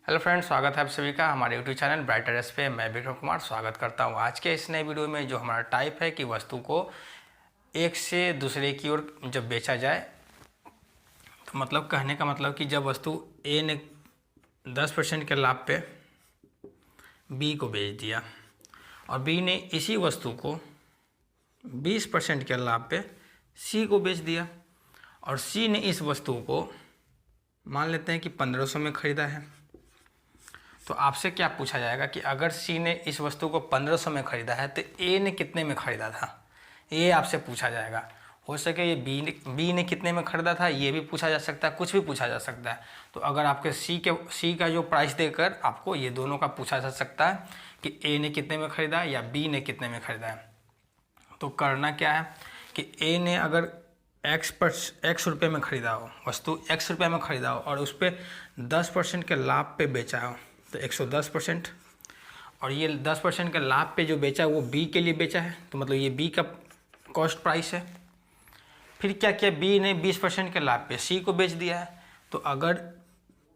Hello friends, स्वागत है आप सभी का हमारे यूट्यूब चैनल ब्राइटर एस पे। मैं विक्रम कुमार स्वागत करता हूं। आज के इस नए वीडियो में जो हमारा टाइप है कि वस्तु को एक से दूसरे की ओर जब बेचा जाए, तो मतलब कहने का मतलब कि जब वस्तु ए ने 10% के लाभ पे बी को बेच दिया और बी ने इसी वस्तु को 20% के लाभ पे सी को बेच दिया और सी ने इस वस्तु को मान लेते हैं कि 1500 में ख़रीदा है, तो आपसे क्या पूछा जाएगा कि अगर सी ने इस वस्तु को 1500 में ख़रीदा है तो ए ने कितने में ख़रीदा था, ये आपसे पूछा जाएगा। हो सके ये बी ने कितने में ख़रीदा था ये भी पूछा जा सकता है, कुछ भी पूछा जा सकता है। तो अगर आपके सी का जो प्राइस देकर आपको ये दोनों का पूछा जा सकता है कि ए ने कितने में ख़रीदा या बी ने कितने में ख़रीदा है, तो करना क्या है कि ए ने अगर एक्स रुपये में ख़रीदा हो, वस्तु एक्स रुपये में ख़रीदा हो और उस पर 10% के लाभ पे बेचा हो तो 110%, और ये 10% के लाभ पे जो बेचा है वो बी के लिए बेचा है, तो मतलब ये बी का कॉस्ट प्राइस है। फिर क्या किया, बी ने 20% के लाभ पे सी को बेच दिया है, तो अगर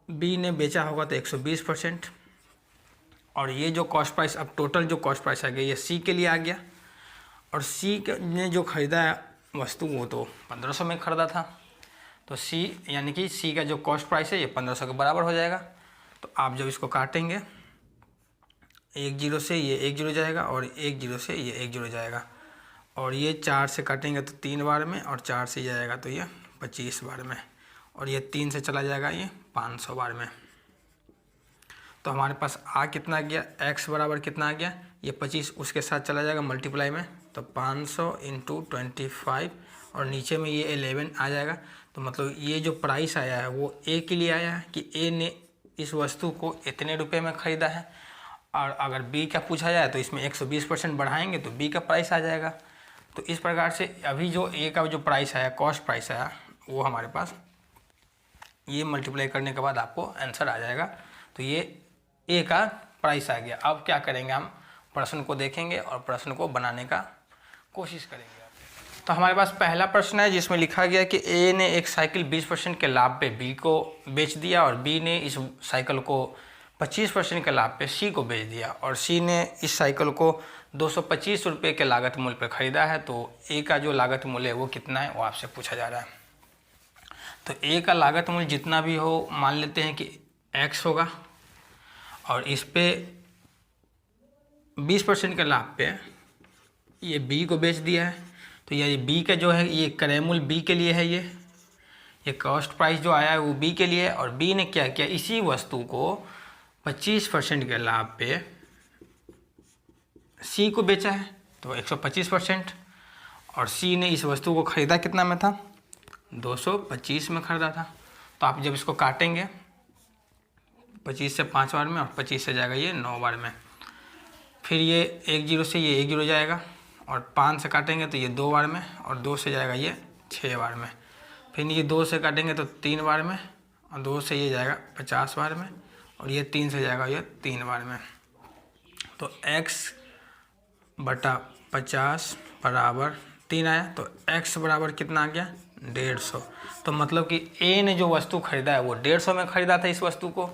बी ने बेचा होगा तो 120%, और ये जो कॉस्ट प्राइस, अब टोटल जो कॉस्ट प्राइस आ गया ये सी के लिए आ गया, और सी ने जो ख़रीदा है वस्तु वो तो 1500 में ख़रीदा था, तो सी यानी कि सी का जो कॉस्ट प्राइस है ये 1500 के बराबर हो जाएगा। तो आप जब इसको काटेंगे, एक जीरो से ये एक जीरो जाएगा और एक जीरो से ये एक जीरो जाएगा, और ये 4 से काटेंगे तो 3 बार में, और 4 से जाएगा तो ये 25 बार में, और ये 3 से चला जाएगा ये 500 बार में। तो हमारे पास आ कितना गया, x बराबर कितना आ गया, ये 25 उसके साथ चला जाएगा मल्टीप्लाई में, तो 500 × 25 और नीचे में ये 11 आ जाएगा। तो मतलब ये जो प्राइस आया है वो ए के लिए आया है कि ए ने इस वस्तु को इतने रुपए में ख़रीदा है, और अगर बी का पूछा जाए तो इसमें 120% बढ़ाएंगे तो बी का प्राइस आ जाएगा। तो इस प्रकार से अभी जो ए का जो प्राइस आया, कॉस्ट प्राइस आया, वो हमारे पास ये मल्टीप्लाई करने के बाद आपको आंसर आ जाएगा। तो ये ए का प्राइस आ गया। अब क्या करेंगे, हम प्रश्न को देखेंगे और प्रश्न को बनाने का कोशिश करेंगे। तो हमारे पास पहला प्रश्न है जिसमें लिखा गया कि ए ने एक साइकिल 20% के लाभ पे बी को बेच दिया और बी ने इस साइकिल को 25% के लाभ पे सी को बेच दिया, और सी ने इस साइकिल को 225 रुपये के लागत मूल्य पर ख़रीदा है। तो ए का जो लागत मूल्य है वो कितना है वो आपसे पूछा जा रहा है। तो ए का लागत मूल्य जितना भी हो, मान लेते हैं कि एक्स होगा, और इस पे 20% के लाभ पे ये बी को बेच दिया है, तो ये बी का जो है ये क्रय मूल्य बी के लिए है, ये कॉस्ट प्राइस जो आया है वो बी के लिए है, और बी ने क्या किया, इसी वस्तु को 25% के लाभ पे सी को बेचा है, तो 125%, और सी ने इस वस्तु को ख़रीदा कितना में था, 225 में ख़रीदा था। तो आप जब इसको काटेंगे 25 से 5 बार में और 25 से जाएगा ये 9 बार में, फिर ये एक जीरो से ये एक जीरो जाएगा, और 5 से काटेंगे तो ये 2 बार में, और 2 से जाएगा ये 6 बार में, फिर ये 2 से काटेंगे तो 3 बार में, और 2 से ये जाएगा 50 बार में, और ये 3 से जाएगा ये 3 बार में। तो x बटा 50 बराबर 3 आया, तो x बराबर कितना आ गया, 150। तो मतलब कि a ने जो वस्तु खरीदा है वो 150 में ख़रीदा था इस वस्तु को।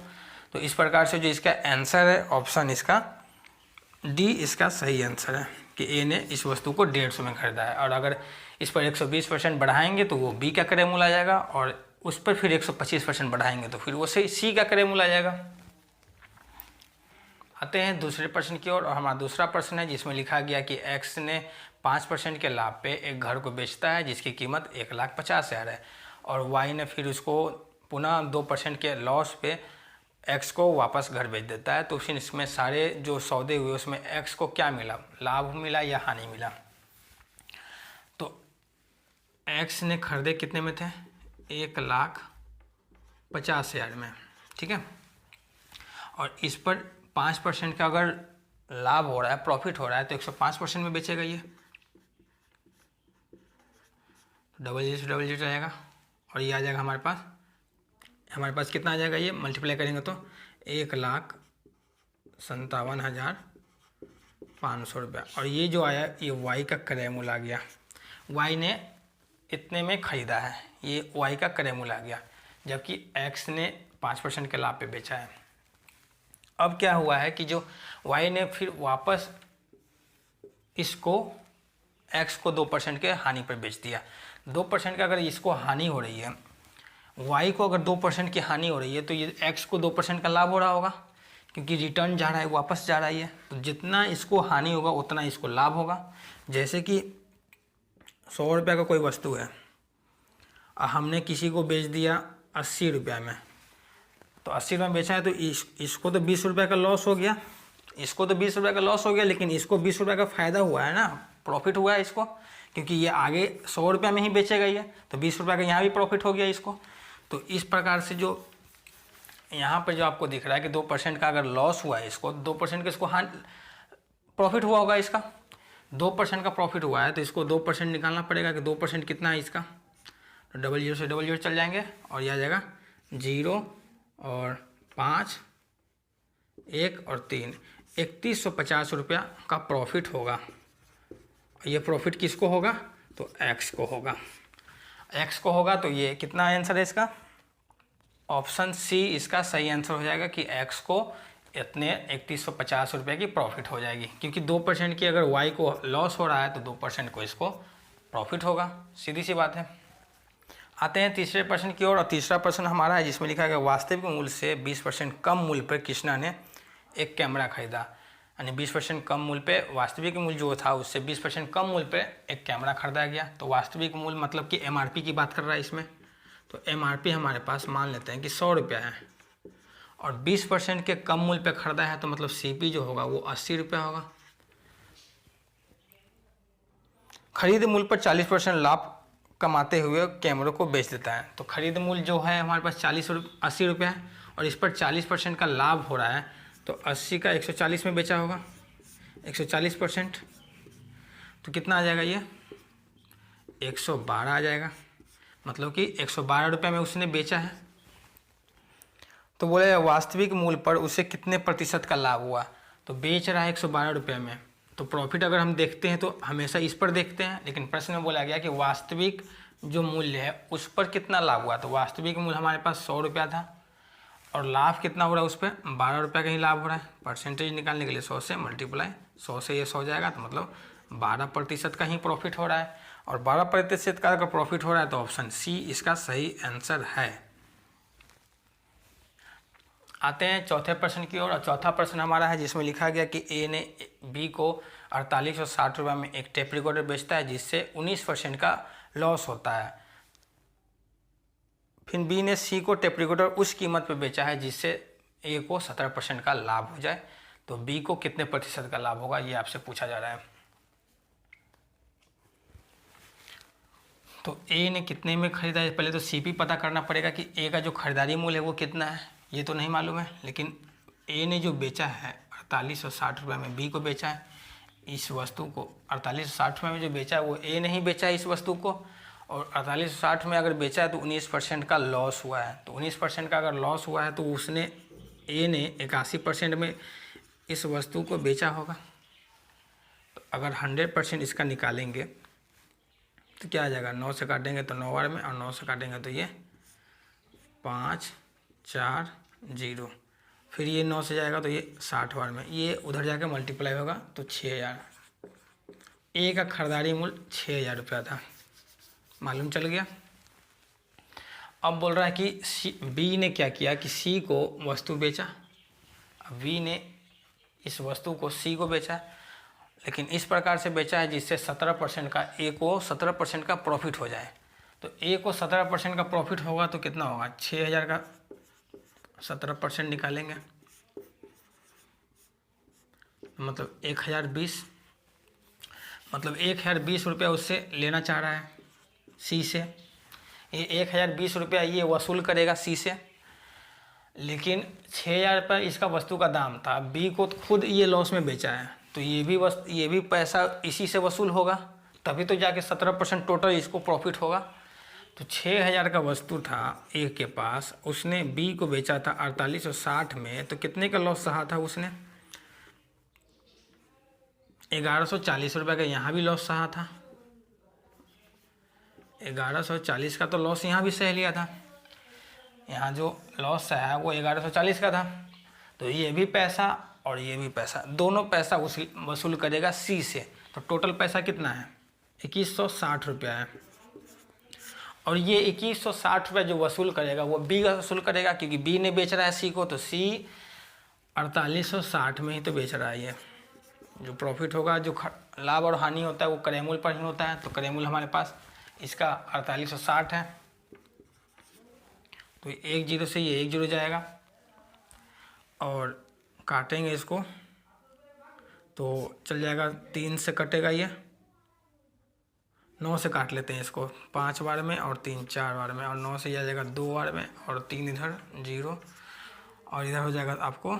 तो इस प्रकार से जो इसका आंसर है ऑप्शन इसका डी इसका सही आंसर है कि ए ने इस वस्तु को 150 में ख़रीदा है, और अगर इस पर 120% बढ़ाएंगे तो वो बी का क्रय मूल्य आ जाएगा, और उस पर फिर 125% बढ़ाएंगे तो फिर वो सी का क्रय मूल्य आ जाएगा। आते हैं दूसरे प्रश्न की ओर, और हमारा दूसरा प्रश्न है जिसमें लिखा गया कि एक्स ने 5% के लाभ पे एक घर को बेचता है जिसकी कीमत 1,50,000 है, और वाई ने फिर उसको पुनः 2% के लॉस पे एक्स को वापस घर बेच देता है। तो फिर इसमें सारे जो सौदे हुए उसमें एक्स को क्या मिला, लाभ मिला या हानि मिला। तो एक्स ने खरीदे कितने में थे, 1,50,000 में, ठीक है, और इस पर 5% का अगर लाभ हो रहा है, प्रॉफिट हो रहा है, तो 105% में बेचेगा ये, डबल डिजिट रहेगा, और ये आ जाएगा हमारे पास कितना आ जाएगा, ये मल्टीप्लाई करेंगे तो 1,57,500 रुपया, और ये जो आया ये वाई का क्रय मूल्य आ गया, वाई ने इतने में ख़रीदा है, ये वाई का क्रय मूल्य आ गया, जबकि एक्स ने 5% के लाभ पे बेचा है। अब क्या हुआ है कि जो y ने फिर वापस इसको x को 2% के हानि पर बेच दिया। 2% का अगर इसको हानि हो रही है, y को अगर 2% की हानि हो रही है, तो ये x को 2% का लाभ हो रहा होगा, क्योंकि रिटर्न जा रहा है, वापस जा रहा है। तो जितना इसको हानि होगा उतना इसको लाभ होगा। जैसे कि 100 रुपये का कोई वस्तु है और हमने किसी को बेच दिया 80 रुपये में, तो 80 रुपये में बेचा है, तो इसको तो 20 रुपये का लॉस हो गया, इसको तो 20 रुपये का लॉस हो गया, लेकिन इसको 20 रुपये का फ़ायदा हुआ है ना, प्रॉफिट हुआ है इसको, क्योंकि ये आगे 100 रुपये में ही बेचेगा ये, तो 20 रुपये का यहाँ भी प्रॉफिट हो गया इसको। तो इस प्रकार से जो यहाँ पर जो आपको दिख रहा है कि 2% का अगर लॉस हुआ है इसको, 2% का इसको प्रॉफिट हुआ होगा, इसका 2% का प्रॉफिट हुआ है, तो इसको 2% निकालना पड़ेगा कि 2% कितना है इसका। तो 00 से 00 चल जाएंगे और यह आ जाएगा 0 और 5, 1 और 3, 3150 रुपया का प्रॉफिट होगा। ये प्रॉफिट किसको होगा? तो x को होगा, x को होगा। तो ये कितना आंसर है इसका? ऑप्शन सी इसका सही आंसर हो जाएगा कि x को इतने 3150 रुपये की प्रॉफिट हो जाएगी, क्योंकि 2% की अगर y को लॉस हो रहा है तो 2% को इसको प्रॉफिट होगा, सीधी सी बात है। आते हैं तीसरे प्रश्न की ओर, और तीसरा प्रश्न हमारा है जिसमें लिखा गया वास्तविक मूल्य से 20% कम मूल्य पर कृष्णा ने एक कैमरा खरीदा। यानी 20% कम मूल्य पे, वास्तविक मूल्य जो था उससे 20% कम मूल्य पे एक कैमरा खरीदा गया। तो वास्तविक मूल्य मतलब कि MRP की बात कर रहा है इसमें। तो MRP हमारे पास मान लेते हैं कि 100 रुपया है, और 20% के कम मूल्य पे खरीदा है, तो मतलब CP जो होगा वो 80 रुपया होगा। खरीद मूल्य पर 40% लाभ कमाते हुए कैमरों को बेच देता है। तो खरीद मूल्य जो है हमारे पास 80 रुपया है, और इस पर 40% का लाभ हो रहा है, तो 80 का 140 में बेचा होगा, 140%, तो कितना आ जाएगा ये? 112 आ जाएगा। मतलब कि 112 रुपये में उसने बेचा है। तो बोले वास्तविक मूल्य पर उसे कितने प्रतिशत का लाभ हुआ? तो बेच रहा है 112 रुपये में, तो प्रॉफिट अगर हम देखते हैं तो हमेशा इस पर देखते हैं, लेकिन प्रश्न में बोला गया कि वास्तविक जो मूल्य है उस पर कितना लाभ हुआ। तो वास्तविक मूल्य हमारे पास 100 रुपया था, और लाभ कितना हो रहा है उस पर? 12 रुपये का ही लाभ हो रहा है। परसेंटेज निकालने के लिए 100 से मल्टीप्लाई, 100 से ये 100 जाएगा, तो मतलब 12% का ही प्रॉफिट हो रहा है। और 12% का अगर प्रॉफिट हो रहा है तो ऑप्शन सी इसका सही आंसर है। आते हैं चौथे प्रश्न की ओर, और चौथा प्रश्न हमारा है जिसमें लिखा गया कि ए ने बी को 48 और 60 रुपये में एक टेप रिकॉर्डर बेचता है, जिससे 19% का लॉस होता है। फिर बी ने सी को टेप रिकॉर्डर उस कीमत पर बेचा है जिससे ए को 17% का लाभ हो जाए। तो बी को कितने प्रतिशत का लाभ होगा, ये आपसे पूछा जा रहा है। तो ए ने कितने में खरीदा है? पहले तो CP पता करना पड़ेगा कि ए का जो खरीदारी मूल्य है वो कितना है, ये तो नहीं मालूम है। लेकिन ए ने जो बेचा है 48 और 60 रुपये में, बी को बेचा है इस वस्तु को 48 और 60 रुपये में जो बेचा है वो ए नहीं बेचा है इस वस्तु को, और 48 और 60 में अगर बेचा है तो 19% का लॉस हुआ है। तो 19% का अगर लॉस हुआ है तो उसने ए ने 81% में इस वस्तु को बेचा होगा। तो अगर 100% इसका निकालेंगे तो क्या आ जाएगा? 9 से काटेंगे तो 9 बार में, और 9 से काटेंगे तो ये 5 4 0, फिर ये 9 से जाएगा तो ये 60 बार में, ये उधर जाकर मल्टीप्लाई होगा तो 6000। ए का खरीदारी मूल्य 6000 रुपया था, मालूम चल गया। अब बोल रहा है कि बी ने क्या किया कि सी को वस्तु बेचा। अब बी ने इस वस्तु को सी को बेचा, लेकिन इस प्रकार से बेचा है जिससे 17% का ए को 17% का प्रॉफिट हो जाए। तो ए को 17% का प्रॉफिट होगा तो कितना होगा? 6000 का 17% निकालेंगे, मतलब 1020, मतलब 1020 रुपया उससे लेना चाह रहा है सी से। ये 1020 रुपया ये वसूल करेगा सी से, लेकिन 6000 रुपये इसका वस्तु का दाम था, बी को तो खुद ये लॉस में बेचा है, तो ये भी पैसा इसी से वसूल होगा, तभी तो जाके 17% टोटल इसको प्रॉफिट होगा। तो 6000 का वस्तु था ए के पास, उसने बी को बेचा था 48 और 60 में, तो कितने का लॉस सहा था उसने? 1140 रुपये का यहाँ भी लॉस सहा था, 1140 का तो लॉस यहाँ भी सह लिया था। यहाँ जो लॉस सहा है वो 1140 का था। तो ये भी पैसा और ये भी पैसा, दोनों पैसा वसूल करेगा सी से। तो टोटल पैसा कितना है? 2160 रुपया है। और ये 2160 रुपया जो वसूल करेगा वो बी का वसूल करेगा, क्योंकि बी ने बेच रहा है सी को, तो सी 4860 में ही तो बेच रहा है। ये जो प्रॉफिट होगा, जो लाभ और हानि होता है वो करेमूल पर ही होता है। तो करेमूल हमारे पास इसका 4860 है। तो एक जीरो से ये एक जीरो जाएगा और काटेंगे इसको तो चल जाएगा, 3 से कटेगा, ये 9 से काट लेते हैं इसको, 5 बार में और 3 4 बार में, और 9 से आ जाएगा 2 बार में, और 3 इधर 0, और इधर हो जाएगा आपको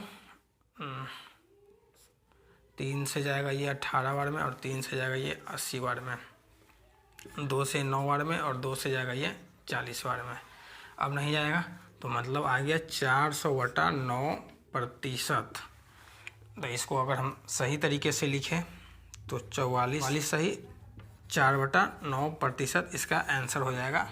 3 से जाएगा ये 18 बार में, और 3 से जाएगा ये 80 बार में, 2 से 9 बार में, और 2 से जाएगा ये 40 बार में। अब नहीं जाएगा तो मतलब आ गया 400/9%। तो इसको अगर हम सही तरीके से लिखें तो 44 सही 4/9% इसका आंसर हो जाएगा,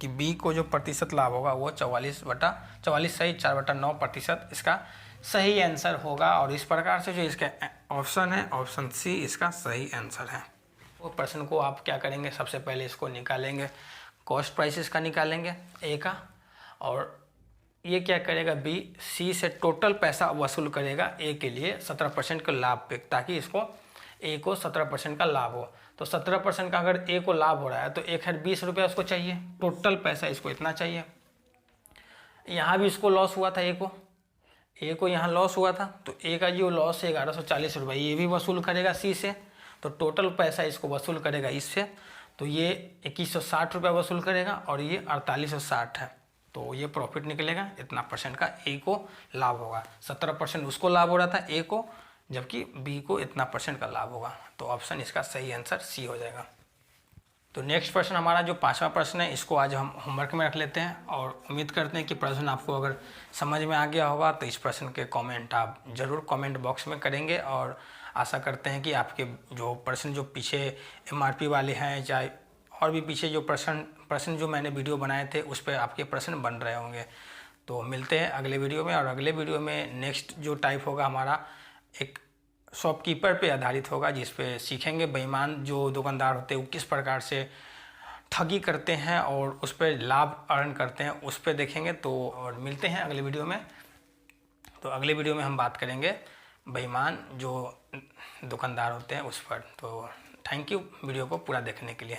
कि बी को जो प्रतिशत लाभ होगा वो 44 सही 4/9% इसका सही आंसर होगा। और इस प्रकार से जो इसका ऑप्शन है, ऑप्शन सी इसका सही आंसर है। वो प्रश्न को आप क्या करेंगे, सबसे पहले इसको निकालेंगे, कॉस्ट प्राइसेस का निकालेंगे ए का, और ये क्या करेगा बी सी से टोटल पैसा वसूल करेगा ए के लिए 17% के लाभ पे, ताकि इसको ए को 17% का लाभ हो। तो 17% का अगर ए को लाभ हो रहा है तो 1020 रुपया उसको चाहिए, टोटल पैसा इसको इतना चाहिए। यहाँ भी इसको लॉस हुआ था, ए को यहाँ लॉस हुआ था, तो ए का जो लॉस है 1140 रुपये, ये भी वसूल करेगा सी से। तो टोटल पैसा इसको वसूल करेगा इससे, तो ये 2160 रुपया वसूल करेगा और ये 4860 है। तो ये प्रॉफिट निकलेगा, इतना परसेंट का ए को लाभ होगा। 17% उसको लाभ हो रहा था ए को, जबकि बी को इतना परसेंट का लाभ होगा। तो ऑप्शन इसका सही आंसर सी हो जाएगा। तो नेक्स्ट प्रश्न हमारा जो 5वां प्रश्न है, इसको आज हम होमवर्क में रख लेते हैं, और उम्मीद करते हैं कि प्रश्न आपको अगर समझ में आ गया होगा तो इस प्रश्न के कमेंट आप ज़रूर कमेंट बॉक्स में करेंगे। और आशा करते हैं कि आपके जो प्रश्न जो पीछे MRP वाले हैं, चाहे और भी पीछे जो प्रश्न जो मैंने वीडियो बनाए थे उस पर आपके प्रश्न बन रहे होंगे। तो मिलते हैं अगले वीडियो में, और अगले वीडियो में नेक्स्ट जो टाइप होगा हमारा एक शॉपकीपर पे आधारित होगा, जिस पे सीखेंगे बेईमान जो दुकानदार होते हैं वो किस प्रकार से ठगी करते हैं और उस पर लाभ अर्न करते हैं, उस पर देखेंगे। तो और मिलते हैं अगले वीडियो में। तो अगले वीडियो में हम बात करेंगे बेईमान जो दुकानदार होते हैं उस पर। तो थैंक यू वीडियो को पूरा देखने के लिए।